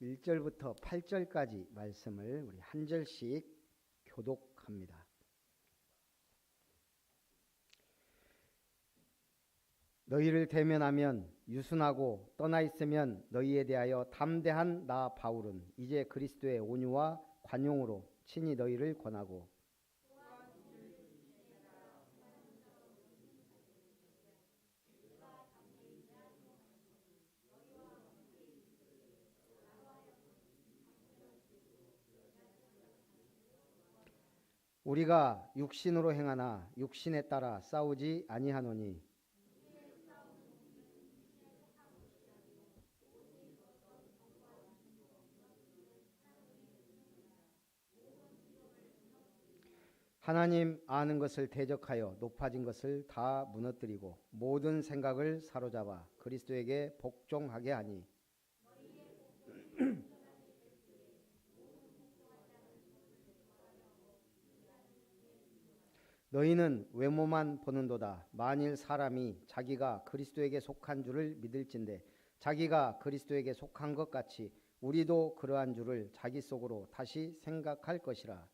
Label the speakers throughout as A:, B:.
A: 1절부터 8절까지 말씀을 우리 한 절씩 교독합니다. 너희를 대면하면 유순하고 떠나 있으면 너희에 대하여 담대한 나 바울은 이제 그리스도의 온유와 관용으로 친히 너희를 권하고 우리가 육신으로 행하나 육신에 따라 싸우지 아니하노니 하나님 아는 것을 대적하여 높아진 것을 다 무너뜨리고 모든 생각을 사로잡아 그리스도에게 복종하게 하니 너희는 외모만 보는도다. 만일 사람이 자기가 그리스도에게 속한 줄을 믿을진대 자기가 그리스도에게 속한 것 같이 우리도 그러한 줄을 자기 속으로 다시 생각할 것이라.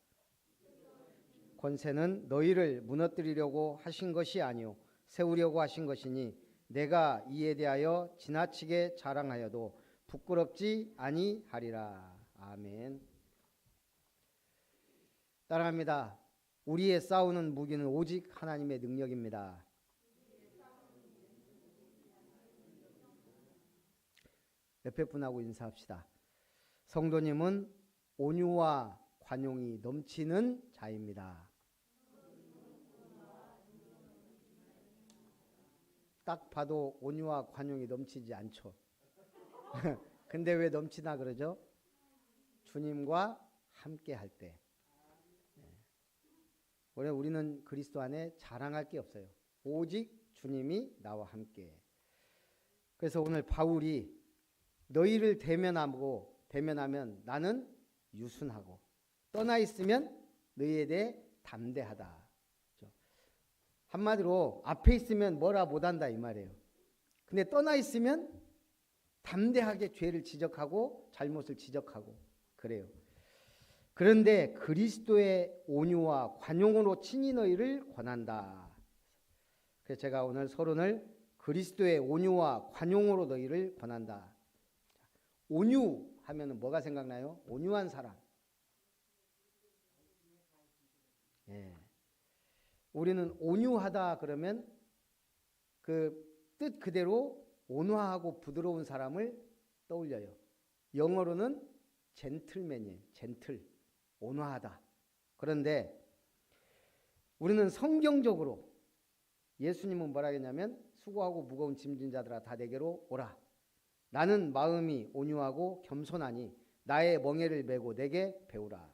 A: 권세는 너희를 무너뜨리려고 하신 것이 아니요 세우려고 하신 것이니 내가 이에 대하여 지나치게 자랑하여도 부끄럽지 아니하리라. 아멘. 따라합니다. 우리의 싸우는 무기는 오직 하나님의 능력입니다. 옆에 분하고 인사합시다. 성도님은 온유와 관용이 넘치는 자입니다. 딱 봐도 온유와 관용이 넘치지 않죠. 근데 왜 넘치나 그러죠? 주님과 함께 할 때. 원래 우리는 그리스도 안에 자랑할 게 없어요. 오직 주님이 나와 함께. 그래서 오늘 바울이 너희를 대면하면 나는 유순하고 떠나 있으면 너희에 대해 담대하다. 한마디로 앞에 있으면 뭐라 못한다 이 말이에요. 근데 떠나 있으면 담대하게 죄를 지적하고 잘못을 지적하고 그래요. 그런데 그리스도의 온유와 관용으로 친히 너희를 권한다. 그래서 제가 오늘 서론을 그리스도의 온유와 관용으로 너희를 권한다. 온유 하면 뭐가 생각나요? 온유한 사람. 예. 우리는 온유하다 그러면 그 뜻 그대로 온화하고 부드러운 사람을 떠올려요. 영어로는 젠틀맨이에요. 젠틀. 온화하다. 그런데 우리는 성경적으로 예수님은 뭐라 했냐면 수고하고 무거운 짐진 자들아 다 내게로 오라. 나는 마음이 온유하고 겸손하니 나의 멍에를 메고 내게 배우라.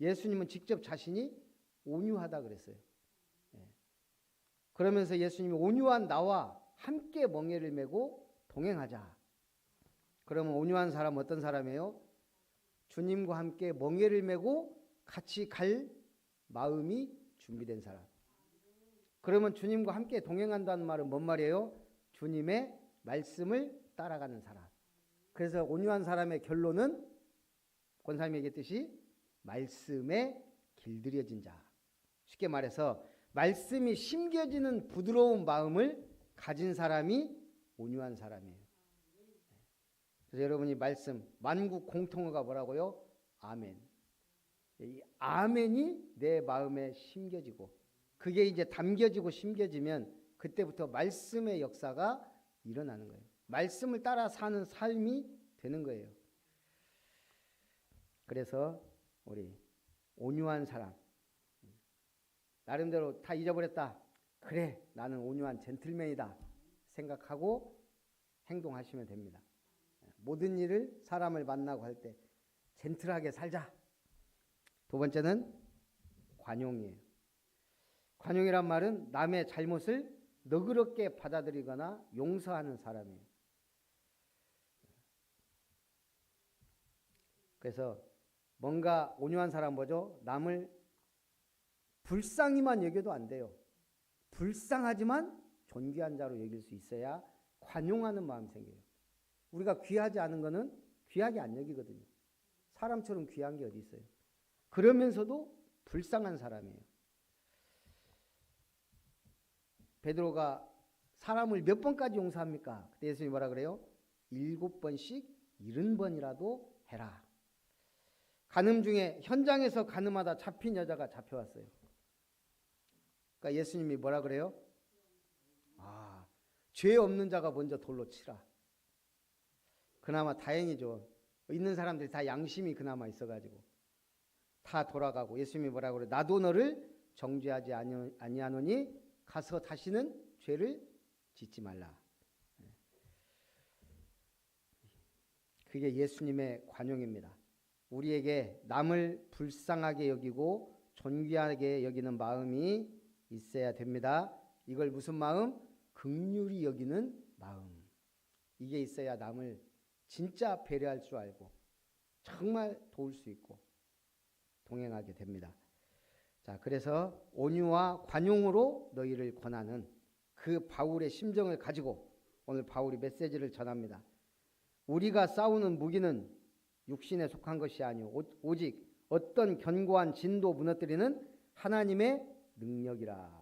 A: 예수님은 직접 자신이 온유하다 그랬어요. 그러면서 예수님이 온유한 나와 함께 멍에를 메고 동행하자. 그러면 온유한 사람은 어떤 사람이에요? 주님과 함께 멍에를 메고 같이 갈 마음이 준비된 사람. 그러면 주님과 함께 동행한다는 말은 뭔 말이에요? 주님의 말씀을 따라가는 사람. 그래서 온유한 사람의 결론은 권사님이 얘기했듯이 말씀에 길들여진 자. 쉽게 말해서 말씀이 심겨지는 부드러운 마음을 가진 사람이 온유한 사람이에요. 그래서 여러분이 말씀 만국 공통어가 뭐라고요? 아멘. 이 아멘이 내 마음에 심겨지고 그게 이제 담겨지고 심겨지면 그때부터 말씀의 역사가 일어나는 거예요. 말씀을 따라 사는 삶이 되는 거예요. 그래서 우리 온유한 사람 나름대로 다 잊어버렸다. 그래 나는 온유한 젠틀맨이다 생각하고 행동하시면 됩니다. 모든 일을 사람을 만나고 할 때 젠틀하게 살자. 두 번째는 관용이에요. 관용이란 말은 남의 잘못을 너그럽게 받아들이거나 용서하는 사람이에요. 그래서 뭔가 온유한 사람 뭐죠? 남을 불쌍히만 여겨도 안 돼요. 불쌍하지만 존귀한 자로 여길 수 있어야 관용하는 마음이 생겨요. 우리가 귀하지 않은 거는 귀하게 안 여기거든요. 사람처럼 귀한 게 어디 있어요. 그러면서도 불쌍한 사람이에요. 베드로가 사람을 몇 번까지 용서합니까? 그때 예수님이 뭐라 그래요? 7번씩 70번이라도 해라. 간음 중에 현장에서 간음하다 잡힌 여자가 잡혀왔어요. 그러니까 예수님이 뭐라 그래요? 죄 없는 자가 먼저 돌로 치라. 그나마 다행이죠. 있는 사람들이 다 양심이 그나마 있어가지고 다 돌아가고, 예수님이 뭐라 그래요? 나도 너를 정죄하지 아니하노니 가서 다시는 죄를 짓지 말라. 그게 예수님의 관용입니다. 우리에게 남을 불쌍하게 여기고 존귀하게 여기는 마음이 있어야 됩니다. 이걸 무슨 마음? 긍휼히 여기는 마음. 이게 있어야 남을 진짜 배려할 줄 알고 정말 도울 수 있고 동행하게 됩니다. 자, 그래서 온유와 관용으로 너희를 권하는 그 바울의 심정을 가지고 오늘 바울이 메시지를 전합니다. 우리가 싸우는 무기는 육신에 속한 것이 아니오 오직 어떤 견고한 진도 무너뜨리는 하나님의 능력이라.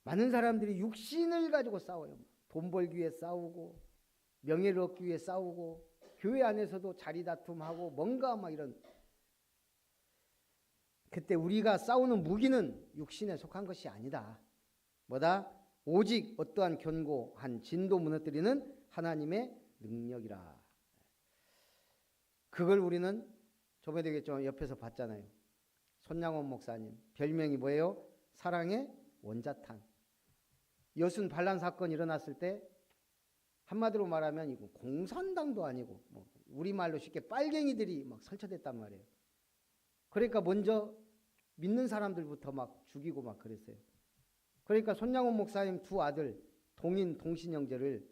A: 많은 사람들이 육신을 가지고 싸워요. 돈 벌기 위해 싸우고 명예를 얻기 위해 싸우고 교회 안에서도 자리 다툼하고 뭔가 막 이런. 그때 우리가 싸우는 무기는 육신에 속한 것이 아니다. 뭐다? 오직 어떠한 견고한 진도 무너뜨리는 하나님의 능력이라. 그걸 우리는 저번에 되겠죠. 옆에서 봤잖아요. 손양원 목사님 별명이 뭐예요? 사랑의 원자탄. 여순 반란 사건 일어났을 때 한마디로 말하면 이거 공산당도 아니고 뭐 우리말로 쉽게 빨갱이들이 막 설쳐댔단 말이에요. 그러니까 먼저 믿는 사람들부터 막 죽이고 막 그랬어요. 그러니까 손양원 목사님 두 아들 동인 동신 형제를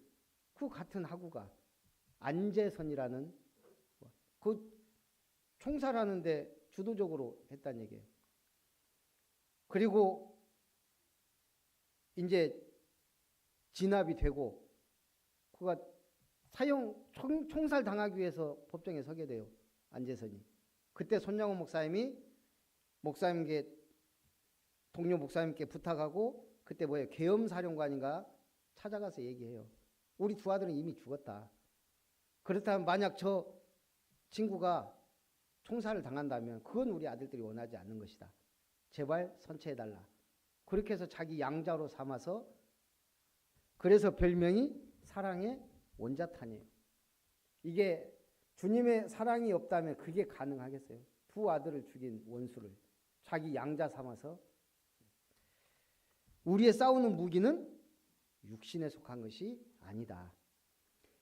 A: 그 같은 학우가 안재선이라는 그 총살하는데 주도적으로 했다는 얘기예요. 그리고 이제 진압이 되고 그가 총살 당하기 위해서 법정에 서게 돼요. 안재선이. 그때 손양원 목사님께 동료 목사님께 부탁하고 그때 뭐예요? 계엄사령관인가 찾아가서 얘기해요. 우리 두 아들은 이미 죽었다. 그렇다면 만약 저 친구가 총살을 당한다면 그건 우리 아들들이 원하지 않는 것이다. 제발 선처해달라. 그렇게 해서 자기 양자로 삼아서 그래서 별명이 사랑의 원자탄이에요. 이게 주님의 사랑이 없다면 그게 가능하겠어요? 두 아들을 죽인 원수를 자기 양자 삼아서. 우리의 싸우는 무기는 육신에 속한 것이 아니다.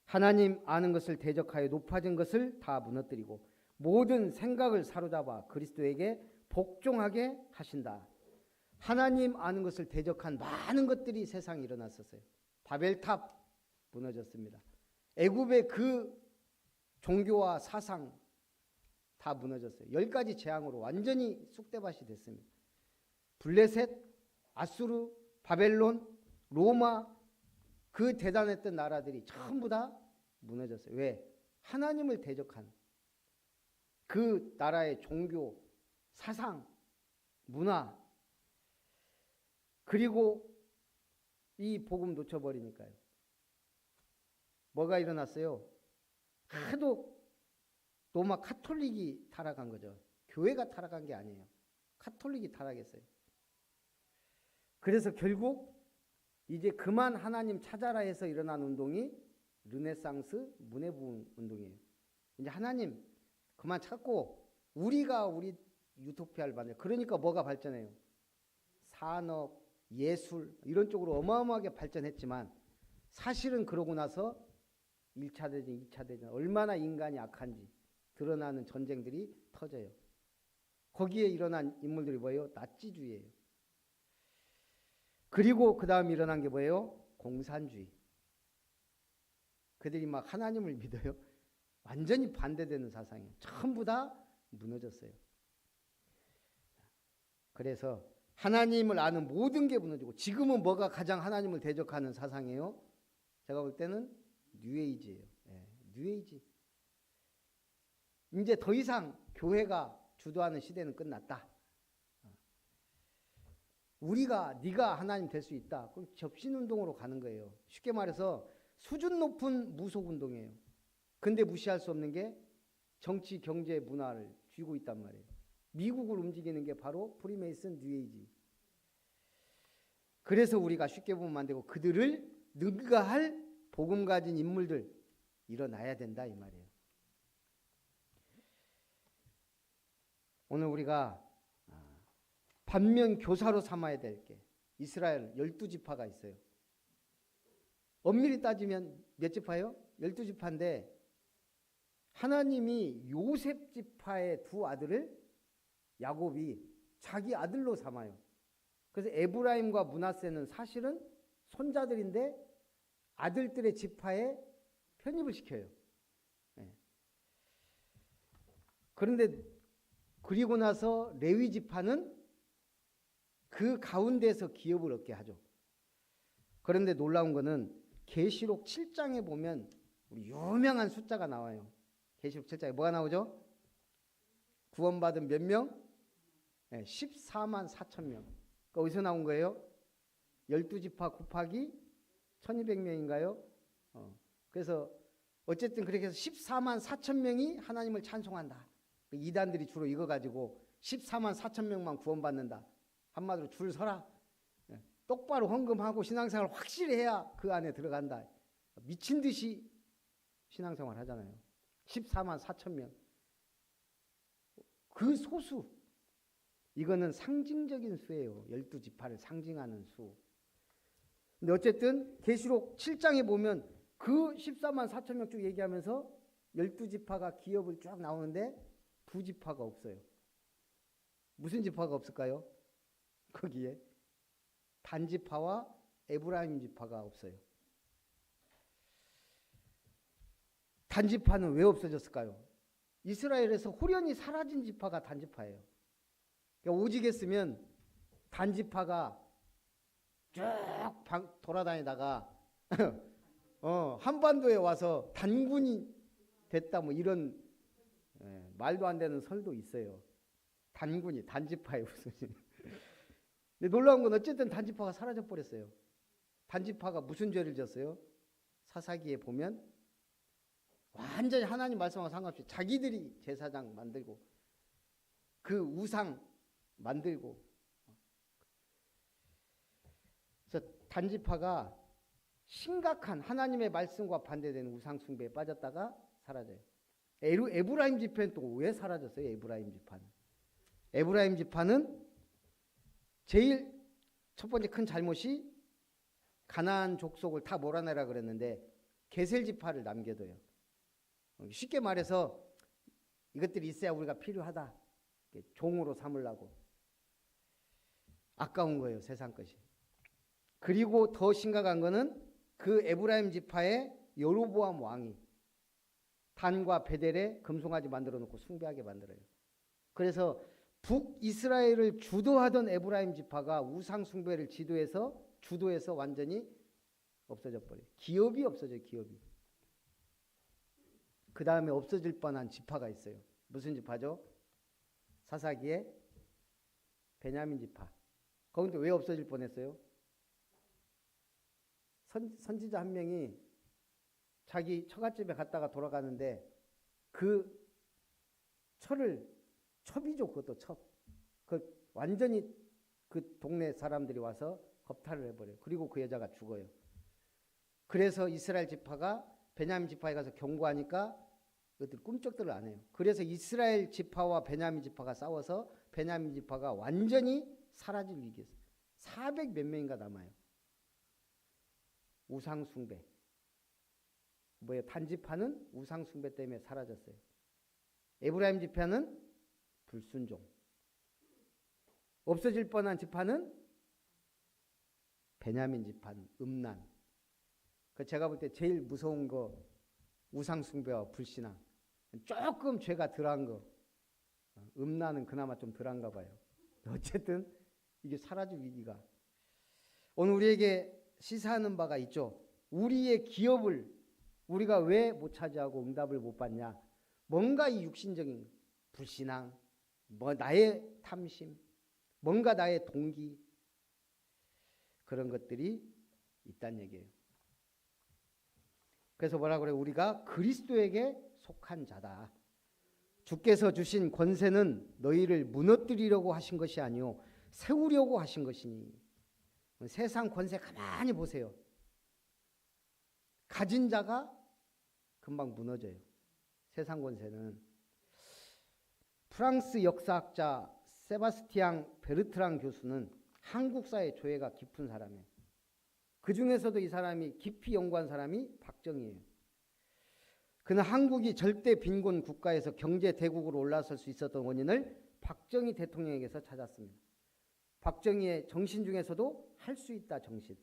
A: 하나님 아는 것을 대적하여 높아진 것을 다 무너뜨리고 모든 생각을 사로잡아 그리스도에게 복종하게 하신다. 하나님 아는 것을 대적한 많은 것들이 세상에 일어났었어요. 바벨탑 무너졌습니다. 애굽의 그 종교와 사상 다 무너졌어요. 10가지 재앙으로 완전히 쑥대밭이 됐습니다. 블레셋, 아수르, 바벨론, 로마 그 대단했던 나라들이 전부 다 무너졌어요. 왜? 하나님을 대적한 그 나라의 종교, 사상, 문화 그리고 이 복음 놓쳐버리니까요. 뭐가 일어났어요? 하도 로마 카톨릭이 타락한 거죠. 교회가 타락한 게 아니에요. 카톨릭이 타락했어요. 그래서 결국 이제 그만 하나님 찾아라 해서 일어난 운동이 르네상스 문해부흥 운동이에요. 이제 하나님 그만 찾고 우리가 우리 유토피아를 만들어요. 그러니까 뭐가 발전해요? 산업, 예술 이런 쪽으로 어마어마하게 발전했지만 사실은 그러고 나서 1차 대전, 2차 대전 얼마나 인간이 악한지 드러나는 전쟁들이 터져요. 거기에 일어난 인물들이 뭐예요? 나치주의예요. 그리고 그 다음 일어난 게 뭐예요? 공산주의. 그들이 막 하나님을 믿어요. 완전히 반대되는 사상이에요. 전부 다 무너졌어요. 그래서 하나님을 아는 모든 게 무너지고 지금은 뭐가 가장 하나님을 대적하는 사상이에요? 제가 볼 때는 뉴에이지예요. 뉴에이지. 이제 더 이상 교회가 주도하는 시대는 끝났다. 네가 하나님 될 수 있다. 그럼 접신운동으로 가는 거예요. 쉽게 말해서 수준 높은 무속운동이에요. 근데 무시할 수 없는 게 정치, 경제, 문화를 쥐고 있단 말이에요. 미국을 움직이는 게 바로 프리메이슨, 뉴에이지. 그래서 우리가 쉽게 보면 안 되고 그들을 능가할 복음 가진 인물들 일어나야 된다 이 말이에요. 오늘 우리가 반면 교사로 삼아야 될 게 이스라엘 12지파가 있어요. 엄밀히 따지면 몇 지파예요? 12지파인데 하나님이 요셉 지파의 두 아들을 야곱이 자기 아들로 삼아요. 그래서 에브라임과 므낫세는 사실은 손자들인데 아들들의 지파에 편입을 시켜요. 그런데 그리고 나서 레위 지파는 그 가운데서 기업을 얻게 하죠. 그런데 놀라운 거는 계시록 7장에 보면 우리 유명한 숫자가 나와요. 계시록 7장에 뭐가 나오죠? 구원받은 몇 명? 14만 4천 명. 그러니까 어디서 나온 거예요? 12지파 곱하기 1200명인가요? 그래서 어쨌든 그렇게 해서 14만 4천 명이 하나님을 찬송한다. 이단들이 주로 이거 가지고 14만 4천 명만 구원받는다. 한마디로 줄 서라. 똑바로 헌금하고 신앙생활 확실히 해야 그 안에 들어간다. 미친 듯이 신앙생활 하잖아요. 14만 4천 명. 그 소수. 이거는 상징적인 수예요. 12지파를 상징하는 수. 근데 어쨌든 계시록 7장에 보면 그 14만 4천 명 쭉 얘기하면서 12지파가 기업을 쭉 나오는데 두 지파가 없어요. 무슨 지파가 없을까요? 거기에 단지파와 에브라임 지파가 없어요. 단지파는 왜 없어졌을까요? 이스라엘에서 호련히 사라진 지파가 단지파예요. 그러니까 오직 했으면 단지파가 쭉 돌아다니다가 한반도에 와서 단군이 됐다 뭐 이런 말도 안 되는 설도 있어요. 단군이 단지파에 무슨 근데 놀라운 건 어쨌든 단지파가 사라져 버렸어요. 단지파가 무슨 죄를 졌어요? 사사기에 보면 완전히 하나님 말씀하고 상관없이 자기들이 제사장 만들고 그 우상 만들고 그래서 단지파가 심각한 하나님의 말씀과 반대되는 우상 숭배에 빠졌다가 사라져요. 에브라임 지파는 또 왜 사라졌어요? 에브라임 지파는 제일 첫 번째 큰 잘못이 가나안 족속을 다 몰아내라 그랬는데 게셀 지파를 남겨둬요. 쉽게 말해서 이것들이 있어야 우리가 필요하다. 종으로 삼으려고. 아까운 거예요, 세상 것이. 그리고 더 심각한 거는 그 에브라임 지파의 여로보암 왕이 단과 베델에 금송아지 만들어 놓고 숭배하게 만들어요. 그래서 북이스라엘을 주도하던 에브라임 지파가 우상 숭배를 주도해서 완전히 없어져 버려요. 기업이 없어져요. 기업이. 그 다음에 없어질 뻔한 지파가 있어요. 무슨 지파죠? 사사기에 베냐민 지파. 거기도 왜 없어질 뻔했어요? 선지자 한 명이 자기 처갓집에 갔다가 돌아가는데 그 첩이죠. 그것도 첩. 완전히 그 동네 사람들이 와서 겁탈을 해버려요. 그리고 그 여자가 죽어요. 그래서 이스라엘 지파가 베냐민 지파에 가서 경고하니까 그것들 꿈쩍들을 안 해요. 그래서 이스라엘 지파와 베냐민 지파가 싸워서 베냐민 지파가 완전히 사라질 위기였어요. 400 몇 명인가 남아요. 우상 숭배. 단지파는 우상 숭배 때문에 사라졌어요. 에브라임 지파는 불순종. 없어질 뻔한 지파는 베냐민 지파는 음란. 제가 볼 때 제일 무서운 거 우상 숭배와 불신앙. 조금 죄가 덜한 거. 음란은 그나마 좀 덜한가 봐요. 어쨌든 이게 사라질 위기가. 오늘 우리에게 시사하는 바가 있죠. 우리의 기업을 우리가 왜 못 차지하고 응답을 못 받냐? 뭔가 이 육신적인 불신앙, 뭐 나의 탐심, 뭔가 나의 동기, 그런 것들이 있다는 얘기예요. 그래서 뭐라 그래요? 우리가 그리스도에게 속한 자다. 주께서 주신 권세는 너희를 무너뜨리려고 하신 것이 아니요 세우려고 하신 것이니. 세상 권세 가만히 보세요. 가진 자가 금방 무너져요. 세상 권세는. 프랑스 역사학자 세바스티앙 베르트랑 교수는 한국사의 조예가 깊은 사람이에요. 그 중에서도 이 사람이 깊이 연구한 사람이 박정희예요. 그는 한국이 절대 빈곤 국가에서 경제 대국으로 올라설 수 있었던 원인을 박정희 대통령에게서 찾았습니다. 박정희의 정신 중에서도 할 수 있다 정신.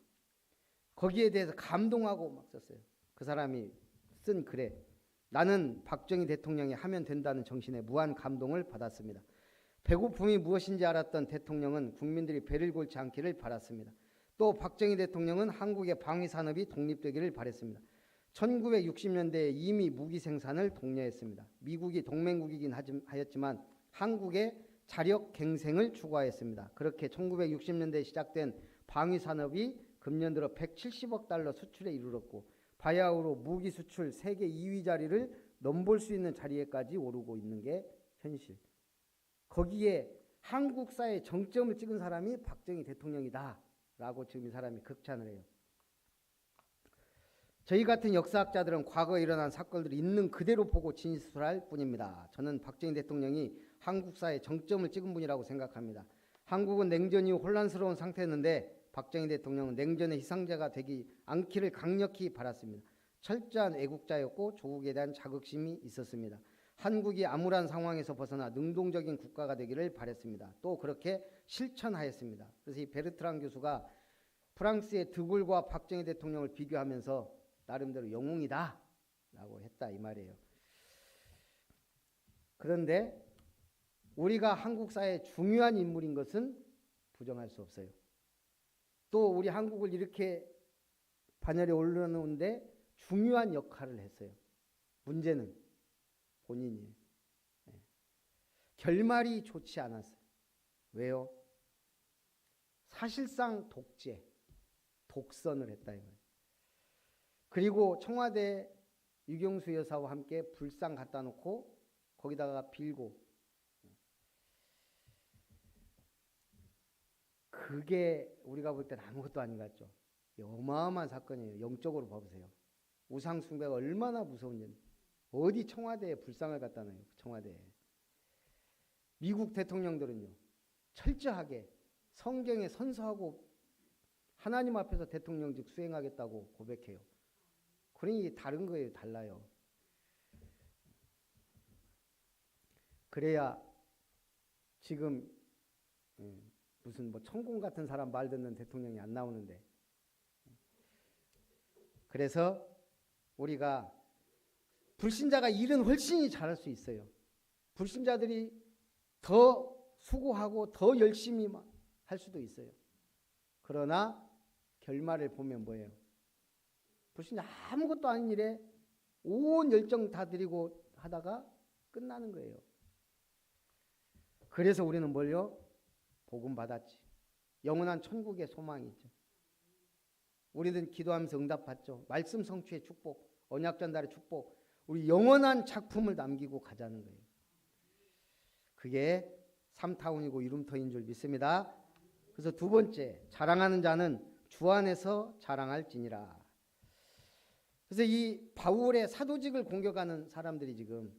A: 거기에 대해서 감동하고 막 썼어요. 그 사람이 쓴 글에 나는 박정희 대통령이 하면 된다는 정신에 무한 감동을 받았습니다. 배고픔이 무엇인지 알았던 대통령은 국민들이 배를 골지 않기를 바랐습니다. 또 박정희 대통령은 한국의 방위산업이 독립되기를 바랬습니다. 1960년대에 이미 무기 생산을 독려했습니다. 미국이 동맹국이긴 하였지만 한국의 자력 갱생을 추구하였습니다. 그렇게 1960년대에 시작된 방위산업이 금년 들어 170억 달러 수출에 이르렀고 바야흐로 무기 수출 세계 2위 자리를 넘볼 수 있는 자리에까지 오르고 있는 게 현실. 거기에 한국사의 정점을 찍은 사람이 박정희 대통령이다 라고 지금 이 사람이 극찬을 해요. 저희 같은 역사학자들은 과거에 일어난 사건들을 있는 그대로 보고 진술할 뿐입니다. 저는 박정희 대통령이 한국사의 정점을 찍은 분이라고 생각합니다. 한국은 냉전 이후 혼란스러운 상태였는데 박정희 대통령은 냉전의 희생자가 되지 않기를 강력히 바랐습니다. 철저한 애국자였고 조국에 대한 자긍심이 있었습니다. 한국이 암울한 상황에서 벗어나 능동적인 국가가 되기를 바랬습니다. 또 그렇게 실천하였습니다. 그래서 이 베르트랑 교수가 프랑스의 드골과 박정희 대통령을 비교하면서 나름대로 영웅이다 라고 했다 이 말이에요. 그런데 우리가 한국 사회의 중요한 인물인 것은 부정할 수 없어요. 또 우리 한국을 이렇게 반열에 올려놓은데 중요한 역할을 했어요. 문제는 본인이에요. 결말이 좋지 않았어요. 왜요? 사실상 독재, 독선을 했다 이 말이에요. 그리고 청와대 유경수 여사와 함께 불상 갖다 놓고 거기다가 빌고, 그게 우리가 볼 때는 아무것도 아닌 것 같죠. 어마어마한 사건이에요. 영적으로 봐보세요. 우상 숭배가 얼마나 무서운지. 어디 청와대에 불상을 갖다 놔요. 청와대에. 미국 대통령들은요, 철저하게 성경에 선서하고 하나님 앞에서 대통령직 수행하겠다고 고백해요. 그러니 다른 거예요. 달라요. 그래야 지금 무슨 뭐 천공 같은 사람 말 듣는 대통령이 안 나오는데. 그래서 우리가 불신자가 일은 훨씬 잘할 수 있어요. 불신자들이 더 수고하고 더 열심히 할 수도 있어요. 그러나 결말을 보면 뭐예요? 불신자 아무것도 아닌 일에 온 열정 다 드리고 하다가 끝나는 거예요. 그래서 우리는 뭘요? 복음 받았지. 영원한 천국의 소망이 있죠. 우리는 기도하면서 응답받죠. 말씀 성취의 축복, 언약 전달의 축복, 우리 영원한 작품을 남기고 가자는 거예요. 그게 삼타운이고 이룸터인 줄 믿습니다. 그래서 두 번째, 자랑하는 자는 주 안에서 자랑할지니라. 그래서 이 바울의 사도직을 공격하는 사람들이 지금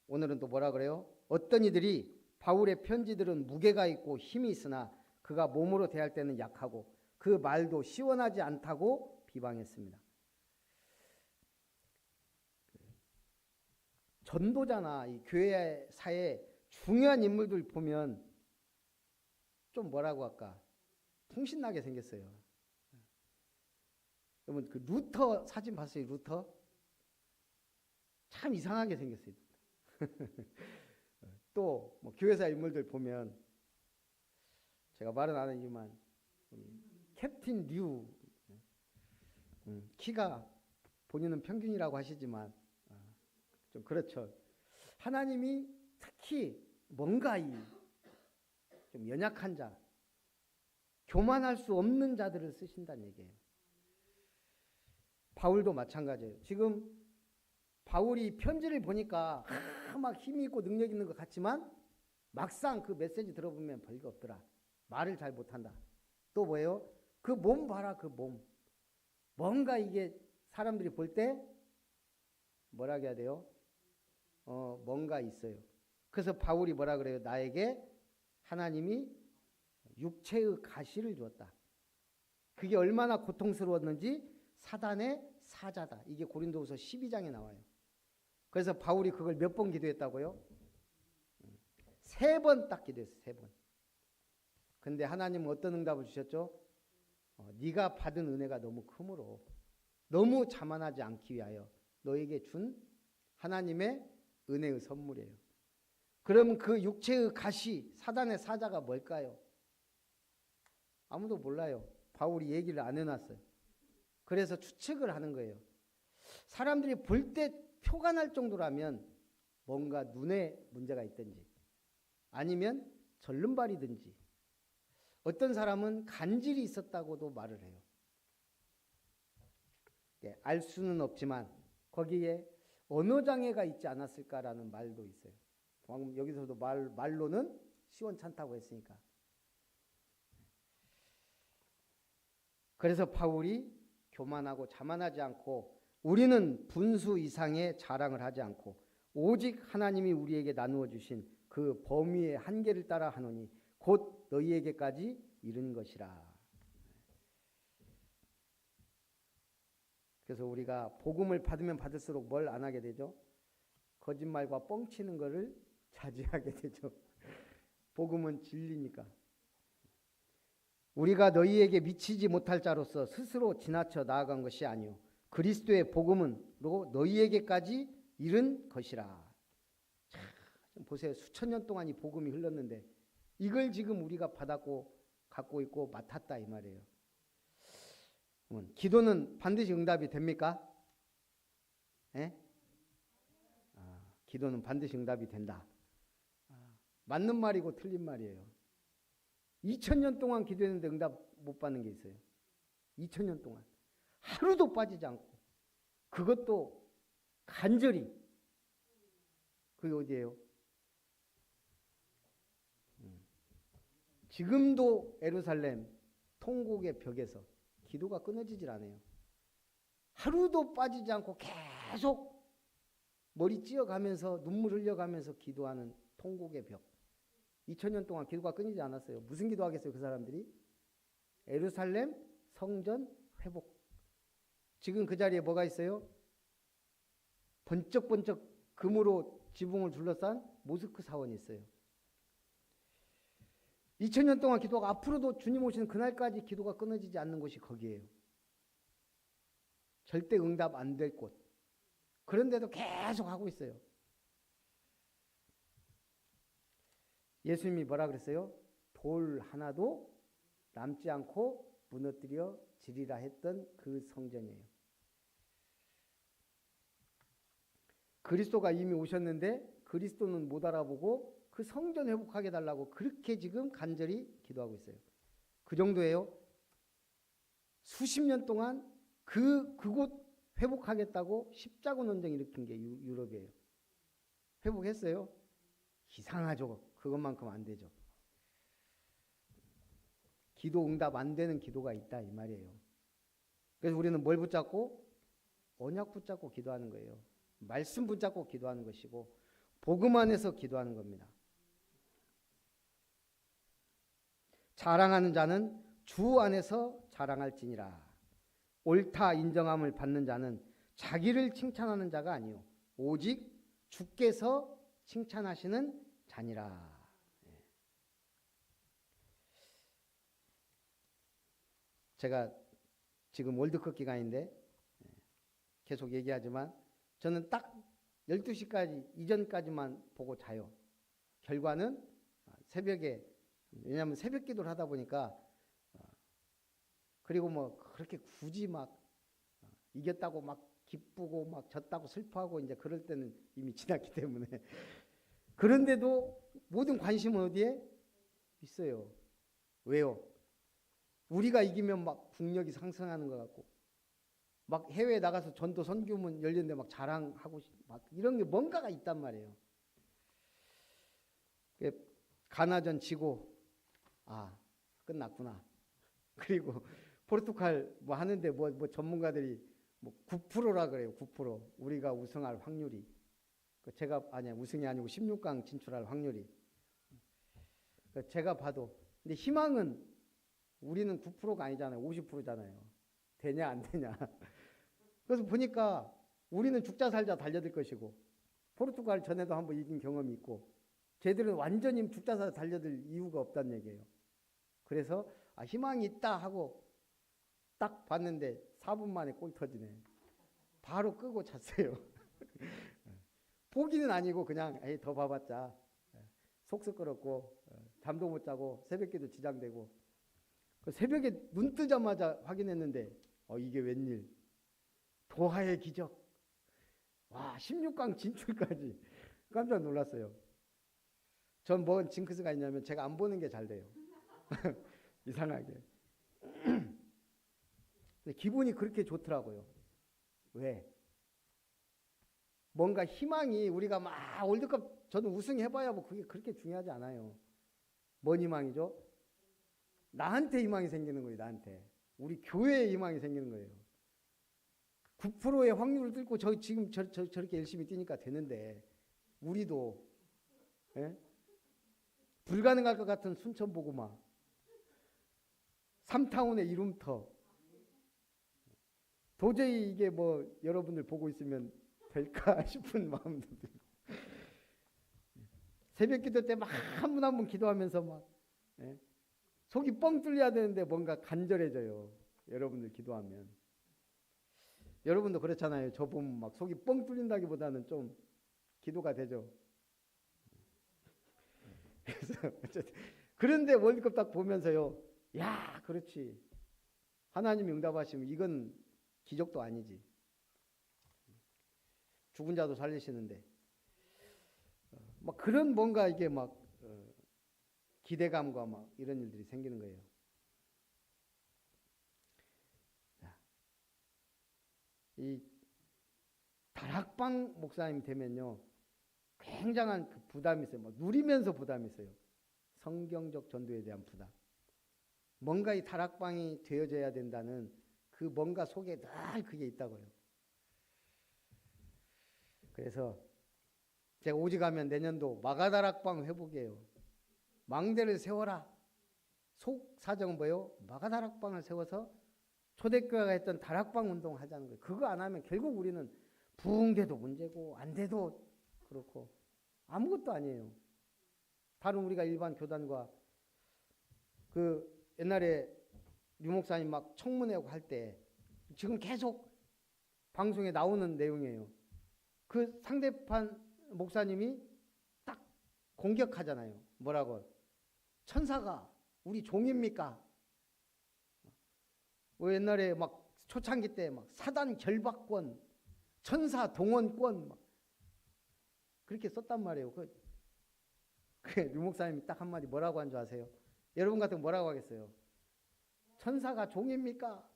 A: 오늘은 또 뭐라 그래요? 어떤 이들이 바울의 편지들은 무게가 있고 힘이 있으나 그가 몸으로 대할 때는 약하고 그 말도 시원하지 않다고 비방했습니다. 전도자나 이 교회 사회에 중요한 인물들 보면 좀 뭐라고 할까? 통신나게 생겼어요. 여러분 그 루터 사진 봤어요? 루터? 참 이상하게 생겼어요. 또 뭐 교회사 인물들 보면 제가 말은 안 하지만 캡틴 류 키가 본인은 평균이라고 하시지만 좀 그렇죠. 하나님이 특히 뭔가 좀 연약한 자, 교만할 수 없는 자들을 쓰신다는 얘기예요. 바울도 마찬가지예요. 지금 바울이 편지를 보니까 막 힘이 있고 능력 있는 것 같지만 막상 그 메시지 들어보면 별거 없더라. 말을 잘 못한다. 또 뭐예요? 그 몸 봐라, 그 몸. 뭔가 이게 사람들이 볼 때 뭐라 해야 돼요? 뭔가 있어요. 그래서 바울이 뭐라 그래요? 나에게 하나님이 육체의 가시를 주었다. 그게 얼마나 고통스러웠는지 사단의 사자다. 이게 고린도후서 12장에 나와요. 그래서 바울이 그걸 몇 번 기도했다고요? 3번 딱 기도했어요. 3번. 근데 하나님은 어떤 응답을 주셨죠? 네가 받은 은혜가 너무 크므로 너무 자만하지 않기 위하여 너에게 준 하나님의 은혜의 선물이에요. 그럼 그 육체의 가시, 사단의 사자가 뭘까요? 아무도 몰라요. 바울이 얘기를 안 해놨어요. 그래서 추측을 하는 거예요. 사람들이 볼 때 표가 날 정도라면 뭔가 눈에 문제가 있든지 아니면 절름발이든지 어떤 사람은 간질이 있었다고도 말을 해요. 알 수는 없지만 거기에 언어장애가 있지 않았을까라는 말도 있어요. 방금 여기서도 말로는 시원찮다고 했으니까. 그래서 바울이 교만하고 자만하지 않고 우리는 분수 이상의 자랑을 하지 않고 오직 하나님이 우리에게 나누어 주신 그 범위의 한계를 따라 하노니 곧 너희에게까지 이른 것이라. 그래서 우리가 복음을 받으면 받을수록 뭘 안 하게 되죠? 거짓말과 뻥치는 것을 자제하게 되죠. 복음은 진리니까. 우리가 너희에게 미치지 못할 자로서 스스로 지나쳐 나아간 것이 아니요 그리스도의 복음은로 너희에게까지 이른 것이라. 참, 보세요. 수천 년 동안 이 복음이 흘렀는데 이걸 지금 우리가 받았고 갖고 있고 맡았다 이 말이에요. 기도는 반드시 응답이 됩니까? 예? 기도는 반드시 응답이 된다. 맞는 말이고 틀린 말이에요. 2000년 동안 기도했는데 응답 못 받는 게 있어요. 2000년 동안. 하루도 빠지지 않고. 그것도 간절히. 그게 어디예요? 지금도 예루살렘 통곡의 벽에서 기도가 끊어지질 않아요. 하루도 빠지지 않고 계속 머리 찧어가면서 눈물 흘려가면서 기도하는 통곡의 벽. 2000년 동안 기도가 끊이지 않았어요. 무슨 기도하겠어요, 그 사람들이? 예루살렘 성전 회복. 지금 그 자리에 뭐가 있어요? 번쩍번쩍 금으로 지붕을 둘러싼 모스크 사원이 있어요. 2000년 동안 기도가 앞으로도 주님 오시는 그날까지 기도가 끊어지지 않는 곳이 거기에요. 절대 응답 안 될 곳. 그런데도 계속 하고 있어요. 예수님이 뭐라 그랬어요? 돌 하나도 남지 않고 무너뜨려 지리라 했던 그 성전이에요. 그리스도가 이미 오셨는데 그리스도는 못 알아보고 그 성전 회복하게 달라고 그렇게 지금 간절히 기도하고 있어요. 그 정도예요. 수십 년 동안 그곳 회복하겠다고 십자군 논쟁 일으킨 게 유럽이에요. 회복했어요? 이상하죠. 그것만큼 안 되죠. 기도 응답 안 되는 기도가 있다 이 말이에요. 그래서 우리는 뭘 붙잡고? 언약 붙잡고 기도하는 거예요. 말씀 붙잡고 기도하는 것이고 복음 안에서 기도하는 겁니다. 자랑하는 자는 주 안에서 자랑할지니라. 옳다 인정함을 받는 자는 자기를 칭찬하는 자가 아니요 오직 주께서 칭찬하시는 자니라. 제가 지금 월드컵 기간인데 계속 얘기하지만 저는 딱 12시까지 이전까지만 보고 자요. 결과는 새벽에, 왜냐하면 새벽 기도를 하다 보니까, 그리고 뭐 그렇게 굳이 막 이겼다고 막 기쁘고 막 졌다고 슬퍼하고 이제 그럴 때는 이미 지났기 때문에 그런데도 모든 관심은 어디에 있어요. 왜요? 우리가 이기면 막 국력이 상승하는 것 같고 막 해외에 나가서 전도 선교문 열렸는데 막 자랑하고 막 이런 게 뭔가가 있단 말이에요. 가나전 지고 끝났구나. 그리고 포르투갈 뭐 하는데 뭐 전문가들이 뭐 9%라 그래요. 9% 우리가 우승할 확률이. 제가 우승이 아니고 16강 진출할 확률이. 제가 봐도 근데 희망은 우리는 9%가 아니잖아요. 50%잖아요. 되냐 안 되냐. 그래서 보니까 우리는 죽자 살자 달려들 것이고 포르투갈 전에도 한번 이긴 경험이 있고 쟤들은 완전히 죽자 살자 달려들 이유가 없다는 얘기예요. 그래서 희망이 있다 하고 딱 봤는데 4분 만에 골 터지네. 바로 끄고 잤어요. 포기는 아니고 그냥 더 봐봤자 속 썩그렇고 잠도 못 자고 새벽기도 지장되고 새벽에 눈 뜨자마자 확인했는데 이게 웬일. 도하의 기적. 와 16강 진출까지 깜짝 놀랐어요. 전 뭔 징크스가 있냐면 제가 안 보는 게 잘 돼요. 이상하게. 기분이 그렇게 좋더라고요. 왜? 뭔가 희망이 우리가 막 월드컵 저는 우승해봐야 뭐 그게 그렇게 중요하지 않아요. 뭔 희망이죠? 나한테 희망이 생기는 거예요. 나한테. 우리 교회에 희망이 생기는 거예요. 9%의 확률을 뚫고 지금 저렇게 열심히 뛰니까 되는데 우리도 불가능할 것 같은 순천보고마 3타운의 이름터 도저히 이게 뭐 여러분들 보고 있으면 될까 싶은 마음도 들고 새벽 기도 때 막 한 분 한 분 기도하면서 막 속이 뻥 뚫려야 되는데 뭔가 간절해져요. 여러분들 기도하면. 여러분도 그렇잖아요. 저 보면 막 속이 뻥 뚫린다기보다는 좀 기도가 되죠. 그래서 그런데 월드컵 딱 보면서요. 야, 그렇지. 하나님이 응답하시면 이건 기적도 아니지. 죽은 자도 살리시는데 막 그런 뭔가 이게 막 기대감과 막 이런 일들이 생기는 거예요. 이 다락방 목사님 되면요 굉장한 그 부담이 있어요. 막 누리면서 부담이 있어요. 성경적 전도에 대한 부담. 뭔가 이 다락방이 되어져야 된다는 그 뭔가 속에 늘 그게 있다고요. 그래서 제가 오직하면 내년도 마가다락방 회복이에요. 망대를 세워라. 속 사정은 뭐예요? 마가다락방을 세워서 초대교회가 했던 다락방 운동을 하자는 거예요. 그거 안 하면 결국 우리는 부흥돼도 문제고 안 돼도 그렇고 아무것도 아니에요. 다른 우리가 일반 교단과 그 옛날에 류 목사님 막 청문회하고 할 때 지금 계속 방송에 나오는 내용이에요. 그 상대편 목사님이 딱 공격하잖아요. 뭐라고? 천사가 우리 종입니까? 옛날에 막 초창기 때 막 사단 결박권, 천사 동원권 막 그렇게 썼단 말이에요. 류 목사님이 딱 한마디 뭐라고 한 줄 아세요? 여러분 같으면 뭐라고 하겠어요? 천사가 종입니까?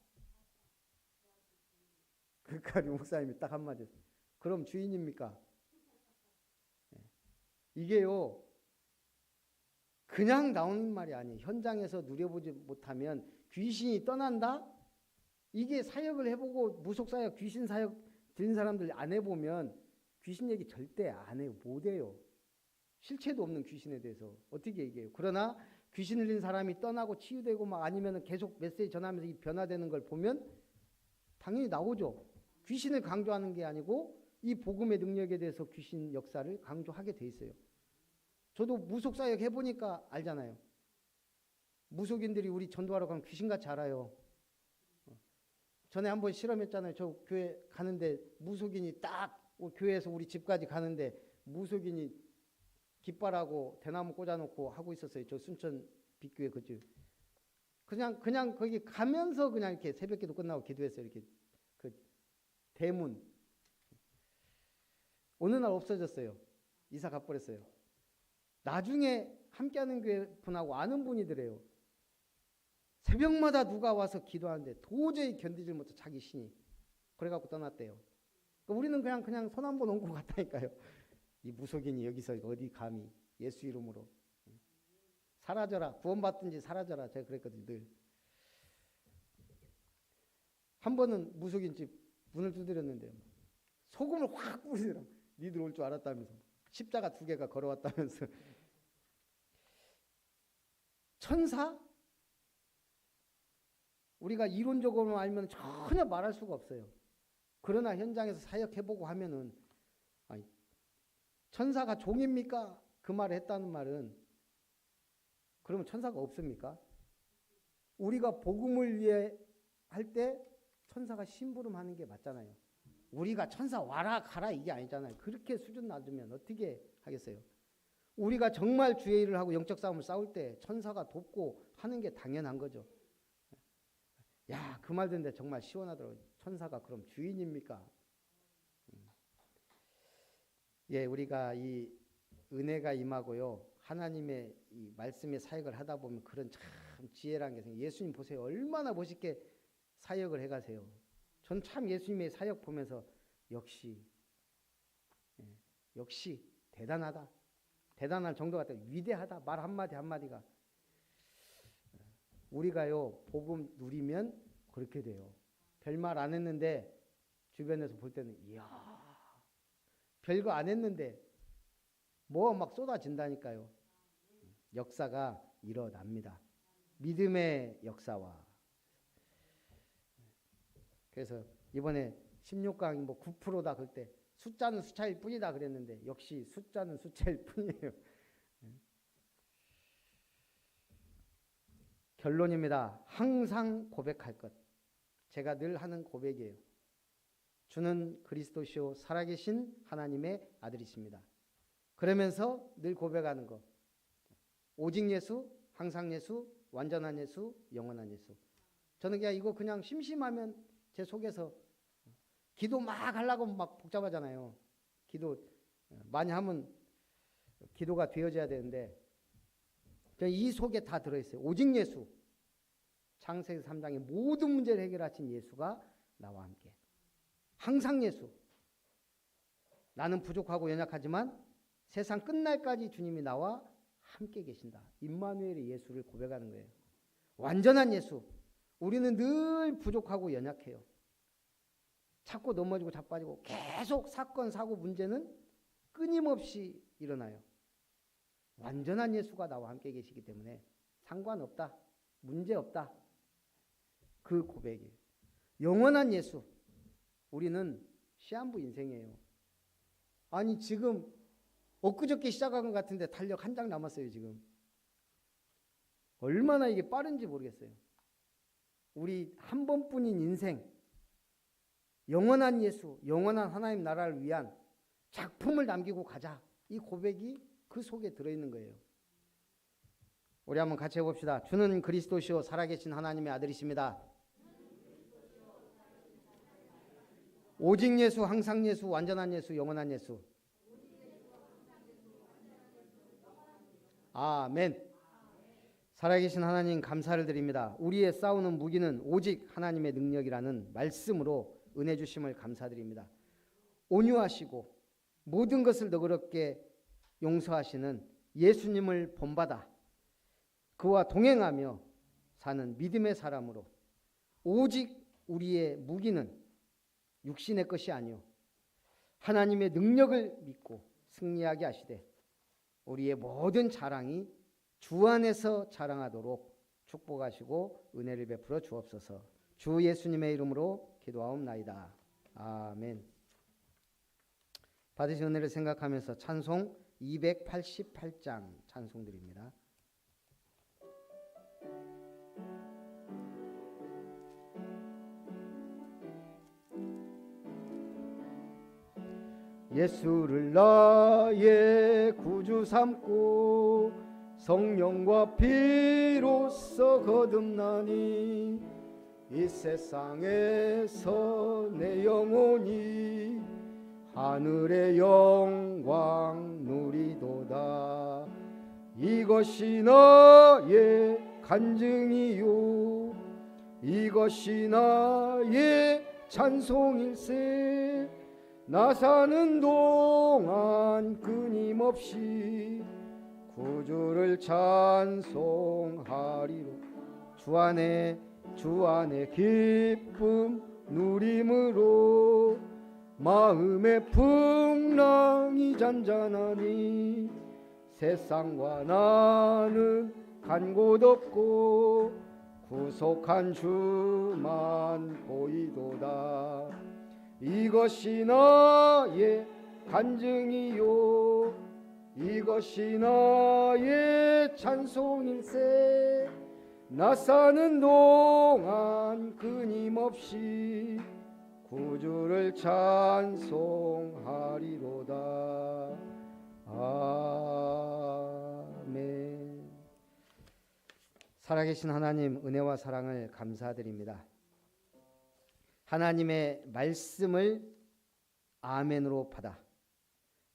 A: 그러니까 류 목사님이 딱 한마디 그럼 주인입니까? 이게요 그냥 나오는 말이 아니에요. 현장에서 누려보지 못하면 귀신이 떠난다? 이게 사역을 해보고 무속사역, 귀신사역 들린 사람들 안 해보면 귀신 얘기 절대 안 해요. 못해요. 실체도 없는 귀신에 대해서 어떻게 얘기해요. 그러나 귀신 들린 사람이 떠나고 치유되고 막 아니면 계속 메시지 전하면서 이 변화되는 걸 보면 당연히 나오죠. 귀신을 강조하는 게 아니고 이 복음의 능력에 대해서 귀신 역사를 강조하게 돼 있어요. 저도 무속사역 해보니까 알잖아요. 무속인들이 우리 전도하러 가면 귀신같이 알아요. 전에 한번 실험했잖아요. 저 교회 가는데 무속인이 딱 교회에서 우리 집까지 가는데 무속인이 깃발하고 대나무 꽂아놓고 하고 있었어요. 저 순천 빛교회 그 집. 그냥 거기 가면서 그냥 이렇게 새벽기도 끝나고 기도했어요. 이렇게 그 대문. 어느 날 없어졌어요. 이사 가버렸어요. 나중에 함께하는 교회 분하고 아는 분이더래요. 새벽마다 누가 와서 기도하는데 도저히 견디질 못해 자기 신이. 그래갖고 떠났대요. 우리는 그냥 손 한 번 얹고 갔다니까요. 이 무속인이 여기서 어디 감히 예수 이름으로. 사라져라. 구원받든지 사라져라. 제가 그랬거든요. 늘. 한 번은 무속인 집 문을 두드렸는데요. 소금을 확 뿌리더라고. 니들 올 줄 알았다면서. 십자가 2개가 걸어왔다면서. 천사? 우리가 이론적으로 알면 전혀 말할 수가 없어요. 그러나 현장에서 사역해보고 하면은 아니, 천사가 종입니까? 그 말을 했다는 말은 그러면 천사가 없습니까? 우리가 복음을 위해 할 때 천사가 심부름하는 게 맞잖아요. 우리가 천사 와라 가라 이게 아니잖아요. 그렇게 수준 낮으면 어떻게 하겠어요? 우리가 정말 주의 일을 하고 영적 싸움을 싸울 때 천사가 돕고 하는 게 당연한 거죠. 야, 그 말 듣는데 정말 시원하더라고요. 천사가 그럼 주인입니까? 예, 우리가 이 은혜가 임하고요. 하나님의 이 말씀의 사역을 하다 보면 그런 참 지혜라는 게 생겨요. 예수님 보세요. 얼마나 멋있게 사역을 해가세요. 전 참 예수님의 사역 보면서 역시 대단하다. 대단할 정도가 위대하다. 말 한마디 한마디가. 우리가요 복음 누리면 그렇게 돼요. 별말 안 했는데 주변에서 볼 때는 이야 별거 안 했는데 뭐 막 쏟아진다니까요. 역사가 일어납니다. 믿음의 역사와. 그래서 이번에 16강이 뭐 9%다 그럴 때 숫자는 숫자일 뿐이다 그랬는데 역시 숫자는 숫자일 뿐이에요. 결론입니다. 항상 고백할 것. 제가 늘 하는 고백이에요. 주는 그리스도시요 살아계신 하나님의 아들이십니다. 그러면서 늘 고백하는 것. 오직 예수, 항상 예수, 완전한 예수, 영원한 예수. 저는 그냥 심심하면 제 속에서 기도 막 하려고 막 복잡하잖아요. 기도 많이 하면 기도가 되어져야 되는데 이 속에 다 들어있어요. 오직 예수. 창세기 3장의 모든 문제를 해결하신 예수가 나와 함께. 항상 예수. 나는 부족하고 연약하지만 세상 끝날까지 주님이 나와 함께 계신다. 임마누엘의 예수를 고백하는 거예요. 완전한 예수. 우리는 늘 부족하고 연약해요. 자꾸 넘어지고 자빠지고 계속 사건, 사고, 문제는 끊임없이 일어나요. 완전한 예수가 나와 함께 계시기 때문에 상관없다. 문제없다. 그 고백이에요. 영원한 예수. 우리는 시한부 인생이에요. 아니 지금 엊그저께 시작한 것 같은데 달력 한 장 남았어요 지금. 얼마나 이게 빠른지 모르겠어요. 우리 한 번뿐인 인생, 영원한 예수, 영원한 하나님 나라를 위한 작품을 남기고 가자. 이 고백이 그 속에 들어있는 거예요. 우리 한번 같이 해봅시다. 주는 그리스도시요 살아계신 하나님의 아들이십니다. 오직 예수, 항상 예수, 완전한 예수, 영원한 예수. 아멘. 살아계신 하나님 감사를 드립니다. 우리의 싸우는 무기는 오직 하나님의 능력이라는 말씀으로 은혜 주심을 감사드립니다. 온유하시고 모든 것을 너그럽게 용서하시는 예수님을 본받아 그와 동행하며 사는 믿음의 사람으로 오직 우리의 무기는 육신의 것이 아니요 하나님의 능력을 믿고 승리하게 하시되 우리의 모든 자랑이 주 안에서 자랑하도록 축복하시고 은혜를 베풀어 주옵소서. 주 예수님의 이름으로 기도하옵나이다. 아멘. 받으신 은혜를 생각하면서 찬송 288장 찬송드립니다. 예수를 나의 구주 삼고 성령과 피로써 거듭나니 이 세상에서 내 영혼이 하늘의 영광 누리도다. 이것이 나의 간증이요 이것이 나의 찬송일세. 나 사는 동안 끊임없이 구주를 찬송하리로. 주 안에 기쁨 누림으로 마음의 풍랑이 잔잔하니 세상과 나는 간 곳 없고 구속한 주만 보이도다. 이것이 나의 간증이요 이것이 나의 찬송일세. 나 사는 동안 끊임없이 구주를 찬송하리로다. 아멘. 살아계신 하나님, 은혜와 사랑을 감사드립니다. 하나님의 말씀을 아멘으로 받아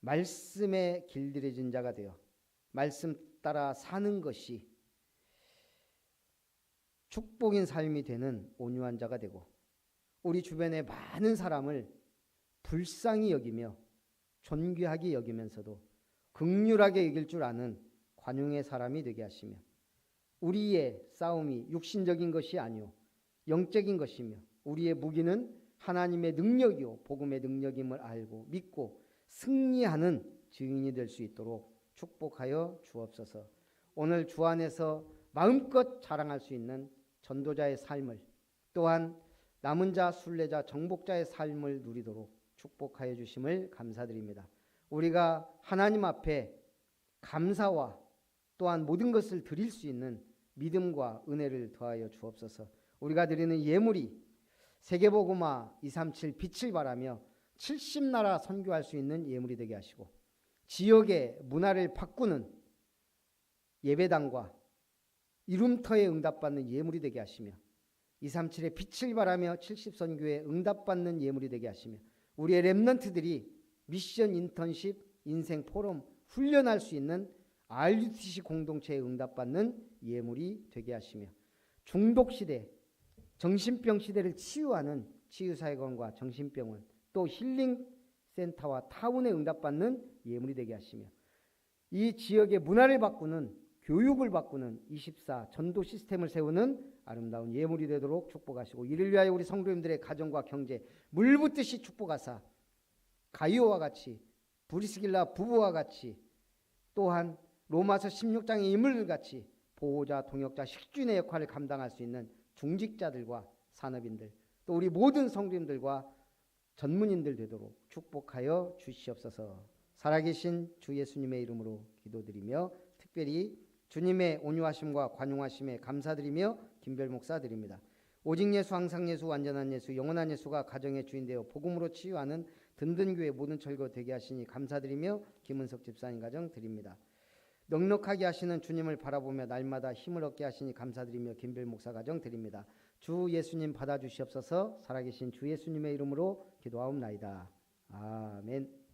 A: 말씀에 길들여진 자가 되어 말씀 따라 사는 것이 축복인 삶이 되는 온유한 자가 되고 우리 주변의 많은 사람을 불쌍히 여기며 존귀하게 여기면서도 긍휼하게 여길 줄 아는 관용의 사람이 되게 하시며 우리의 싸움이 육신적인 것이 아니요 영적인 것이며 우리의 무기는 하나님의 능력이요 복음의 능력임을 알고 믿고 승리하는 증인이 될 수 있도록 축복하여 주옵소서. 오늘 주 안에서 마음껏 자랑할 수 있는 전도자의 삶을 또한 남은 자, 순례자, 정복자의 삶을 누리도록 축복하여 주심을 감사드립니다. 우리가 하나님 앞에 감사와 또한 모든 것을 드릴 수 있는 믿음과 은혜를 더하여 주옵소서. 우리가 드리는 예물이 세계복음화 237 빛을 발하며 70나라 선교할 수 있는 예물이 되게 하시고 지역의 문화를 바꾸는 예배당과 이룸터에 응답받는 예물이 되게 하시며 237의 빛을 발하며 70선교에 응답받는 예물이 되게 하시며 우리의 렘넌트들이 미션 인턴십 인생 포럼 훈련할 수 있는 RUTC 공동체에 응답받는 예물이 되게 하시며 중독시대 정신병 시대를 치유하는 치유사회관과 정신병원 또 힐링센터와 타운에 응답받는 예물이 되게 하시며 이 지역의 문화를 바꾸는 교육을 바꾸는 24 전도 시스템을 세우는 아름다운 예물이 되도록 축복하시고 이를 위하여 우리 성도님들의 가정과 경제 물붓듯이 축복하사 가이오와 같이 브리스길라 부부와 같이 또한 로마서 16장의 인물들같이 보호자, 동역자, 식주인의 역할을 감당할 수 있는 중직자들과 산업인들 또 우리 모든 성도님들과 전문인들 되도록 축복하여 주시옵소서. 살아계신 주 예수님의 이름으로 기도드리며 특별히 주님의 온유하심과 관용하심에 감사드리며 김별 목사 드립니다. 오직 예수, 항상 예수, 완전한 예수, 영원한 예수가 가정의 주인 되어 복음으로 치유하는 든든교회 모든 철거 되게 하시니 감사드리며 김은석 집사님 가정 드립니다. 넉넉하게 하시는 주님을 바라보며 날마다 힘을 얻게 하시니 감사드리며 김별 목사 가정 드립니다. 주 예수님 받아주시옵소서. 살아계신 주 예수님의 이름으로 기도하옵나이다. 아멘.